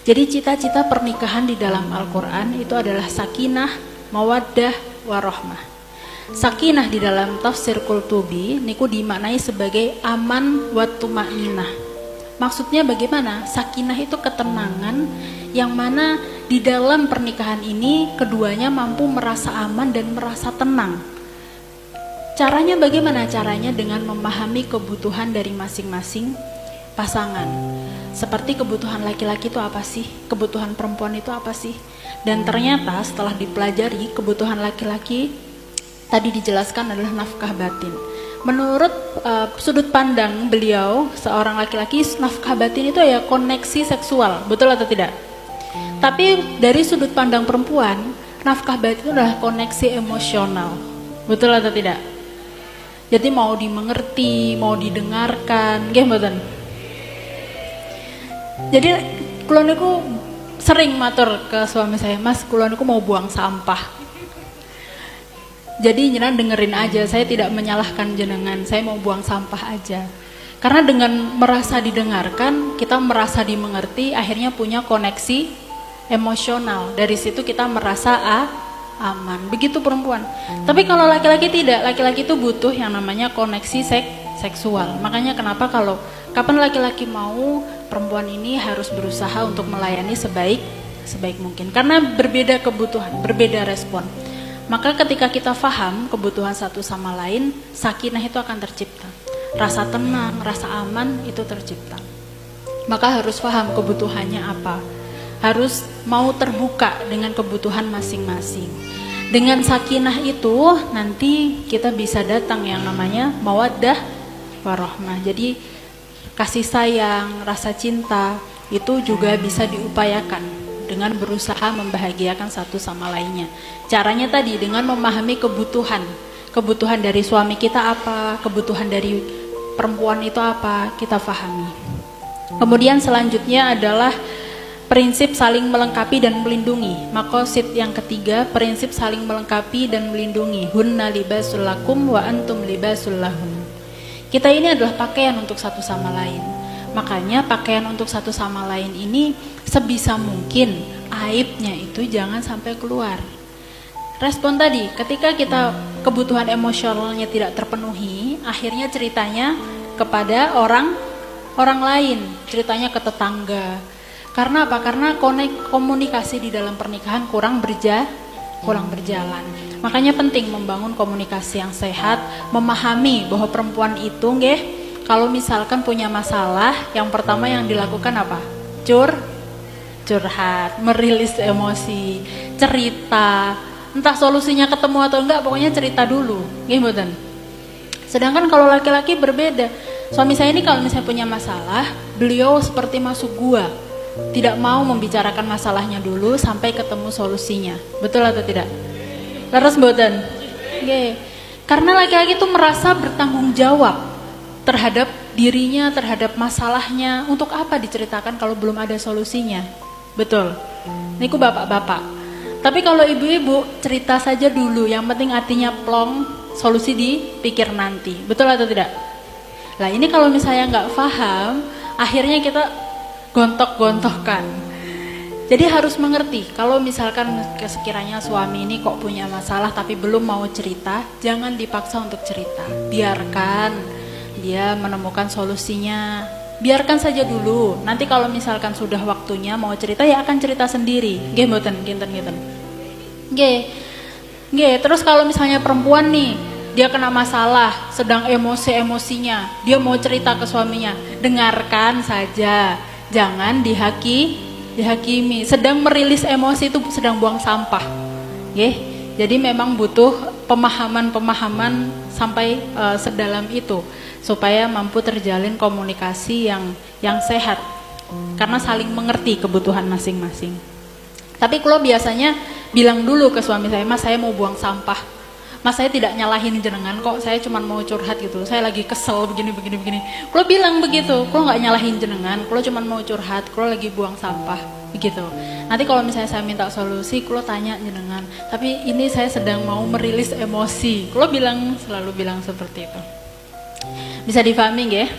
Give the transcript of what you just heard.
Jadi cita-cita pernikahan di dalam Al-Quran itu adalah sakinah, mawaddah, warohmah. Sakinah di dalam tafsir Qurtubi niku dimaknai sebagai aman wa tuma'ninah. Maksudnya bagaimana? Sakinah itu ketenangan yang mana di dalam pernikahan ini keduanya mampu merasa aman dan merasa tenang. Caranya bagaimana? Caranya dengan memahami kebutuhan dari masing-masing pasangan. Seperti kebutuhan laki-laki itu apa sih? Kebutuhan perempuan itu apa sih? Dan ternyata setelah dipelajari, kebutuhan laki-laki tadi dijelaskan adalah nafkah batin. Menurut sudut pandang beliau, seorang laki-laki nafkah batin itu ya koneksi seksual, betul atau tidak? Tapi dari sudut pandang perempuan, nafkah batin itu adalah koneksi emosional, betul atau tidak? Jadi mau dimengerti, mau didengarkan, nggih mboten? Jadi kula niku sering matur ke suami saya, Mas, kula niku mau buang sampah. Jadi jenengan dengerin aja, saya tidak menyalahkan jenengan, saya mau buang sampah aja. Karena dengan merasa didengarkan, kita merasa dimengerti, akhirnya punya koneksi emosional. Dari situ kita merasa aman. Begitu perempuan. Tapi kalau laki-laki tidak, laki-laki itu butuh yang namanya koneksi seksual. Makanya kenapa kalau kapan laki-laki mau, perempuan ini harus berusaha untuk melayani sebaik mungkin. Karena berbeda kebutuhan, berbeda respon. Maka ketika kita paham kebutuhan satu sama lain, sakinah itu akan tercipta. Rasa tenang, rasa aman itu tercipta. Maka harus paham kebutuhannya apa. Harus mau terbuka dengan kebutuhan masing-masing. Dengan sakinah itu nanti kita bisa datang yang namanya mawaddah warohmah. Jadi kasih sayang, rasa cinta itu juga bisa diupayakan dengan berusaha membahagiakan satu sama lainnya. Caranya tadi dengan memahami kebutuhan dari suami kita apa, kebutuhan dari perempuan itu apa, kita pahami. Kemudian selanjutnya adalah prinsip saling melengkapi dan melindungi. Maqasid yang ketiga, prinsip saling melengkapi dan melindungi. Hunna libasul lakum wa antum libasul lahun. Kita ini adalah pakaian untuk satu sama lain. Makanya pakaian untuk satu sama lain ini sebisa mungkin aibnya itu jangan sampai keluar. Respon tadi, ketika kita kebutuhan emosionalnya tidak terpenuhi, akhirnya ceritanya kepada orang lain, ceritanya ke tetangga. Karena apa? Karena komunikasi di dalam pernikahan kurang berjalan. Makanya penting membangun komunikasi yang sehat, memahami bahwa perempuan itu nggih, kalau misalkan punya masalah, yang pertama yang dilakukan apa? Curhat, merilis emosi, cerita. Entah solusinya ketemu atau enggak, pokoknya cerita dulu. Nggih mboten? Sedangkan kalau laki-laki berbeda. Suami saya ini kalau misalnya punya masalah, beliau seperti masuk gua. Tidak mau membicarakan masalahnya dulu sampai ketemu solusinya. Betul atau tidak? Leres mboten? Nggih. Karena laki-laki itu merasa bertanggung jawab terhadap dirinya, terhadap masalahnya. Untuk apa diceritakan kalau belum ada solusinya? Betul. Niku bapak-bapak. Tapi kalau ibu-ibu cerita saja dulu, yang penting artinya plong, solusi dipikir nanti. Betul atau tidak? Lah ini kalau misalnya nggak paham, akhirnya kita gontok-gontokan. Jadi harus mengerti, kalau misalkan sekiranya suami ini kok punya masalah tapi belum mau cerita, jangan dipaksa untuk cerita. Biarkan dia menemukan solusinya. Biarkan saja dulu. Nanti kalau misalkan sudah waktunya mau cerita, ya akan cerita sendiri. Nggih mboten, kinten. Nggih. Terus kalau misalnya perempuan nih, dia kena masalah, sedang emosinya, dia mau cerita ke suaminya, dengarkan saja. Jangan dihakimi. Sedang merilis emosi itu sedang buang sampah. Nggih. Jadi memang butuh pemahaman sampai sedalam itu supaya mampu terjalin komunikasi yang sehat. Karena saling mengerti kebutuhan masing-masing. Tapi kalau biasanya bilang dulu ke suami saya, Mas, saya mau buang sampah. Mas, saya tidak nyalahin jenengan kok, saya cuma mau curhat gitu. Saya lagi kesel begini. Kalau bilang begitu, kalau nggak nyalahin jenengan, kalau cuma mau curhat, kalau lagi buang sampah, begitu. Nanti kalau misalnya saya minta solusi, kalau tanya jenengan. Tapi ini saya sedang mau merilis emosi. Kalau selalu bilang seperti itu. Bisa dipahami nggih?